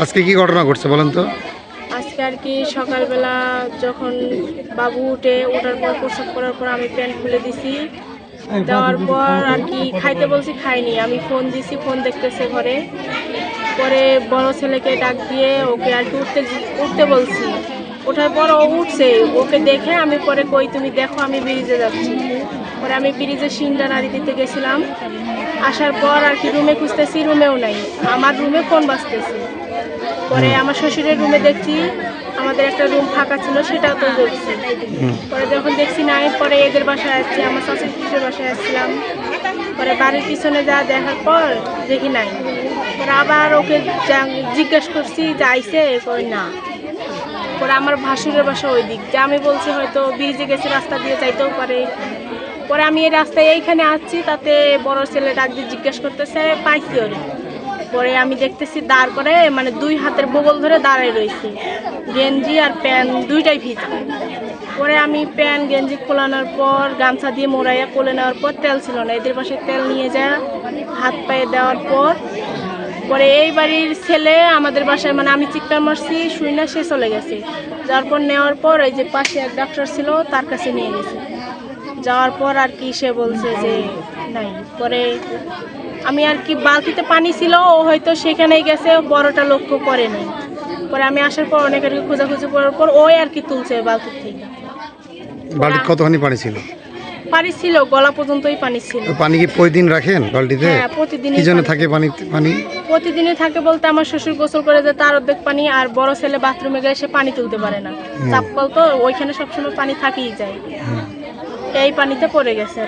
আজকে কি ঘটনা ঘটছে বলেন তো? আজকে আর কি সকালবেলা যখন বাবু ওঠার পর প্রস্রাব করার পর আমি প্যান্ট খুলে দিছি, দেওয়ার পর আর কি খাইতে বলছি, খাইনি। আমি ফোন দিছি, ফোন দেখতেছে ঘরে। পরে বড় ছেলেকে ডাক দিয়ে ওকে আর কি উঠতে বলছি। ওঠার পর ও উঠছে, ওকে দেখে আমি পরে কই তুমি দেখো আমি ব্রিজে যাচ্ছি। পরে আমি ব্রিজে সিংড়া নাড়ি দিতে গেছিলাম। আসার পর আর কি রুমে খুঁজতেছি, রুমেও নাই। আমার রুমে ফোন বাজতেছে। পরে আমার শ্বশুরের রুমে দেখছি আমাদের একটা রুম ফাঁকা ছিল, সেটাও তো দেখছি। পরে যখন দেখছি নাই, পরে এদের বাসায় আসছি, আমার শাশুড়ির বাসায় আসছিলাম। পরে বাড়ির পিছনে যা দেখার পর দেখি নাই। পরে আবার ওকে জিজ্ঞেস করছি যে আইসে, কই না। পরে আমার ভাসুরের বাসা ওই দিক, যে আমি বলছি হয়তো ব্রিজে গেছে, রাস্তা দিয়ে যাইতেও পারে। পরে আমি এই রাস্তায় এইখানে আসছি, তাতে বড় ছেলে ডাক দিয়ে জিজ্ঞেস করতেছে পাইছি ওরে। পরে আমি দেখতেছি দাঁড় করে, মানে দুই হাতের বগল ধরে দাঁড়ায় রয়েছে, গেঞ্জি আর প্যান্ট দুইটাই ভিজা। পরে আমি প্যান্ট গেঞ্জি খোলানোর পর গামছা দিয়ে মোড়াইয়া কোলে নেওয়ার পর তেল ছিল না, এদের পাশে তেল নিয়ে যায় হাত পায়ে দেওয়ার পর পরে এই বাড়ির ছেলে আমাদের বাসায়, মানে আমি চিৎকার মারছি শুই না, সে চলে গেছে। যাওয়ার পর নেওয়ার পর এই যে পাশে এক ডাক্তার ছিল, তার কাছে নিয়ে গেছে। যাওয়ার পর আর কি সে বলছে যে নাই। পরে আমি আর কি বালতিতে পানি ছিল, ও হয়তো সেখানেই গেছে, বড়টা লক্ষ্য করে নাই। পরে আমি আসার পর অনেক আর কি খোঁজাখুঁজি করার পর ওই আর কি তুলছে বালতির থেকে। বালতিতে কতখানি পানি ছিল? পানি ছিল গলা পর্যন্তই পানি ছিল। পানি কি প্রতিদিন রাখেন বালতিতে? হ্যাঁ, প্রতিদিন। কি জন্য থাকে পানি? প্রতিদিনই থাকে বলতে আমার শ্বশুর গোসল করে যে তার অর্ধেক পানি, আর বড় ছেলে বাথরুমে গেলে সে পানি তুলতে পারে না, চাপকল তো ওইখানে সবসময় পানি থাকেই যায়, এই পানিতে পড়ে গেছে।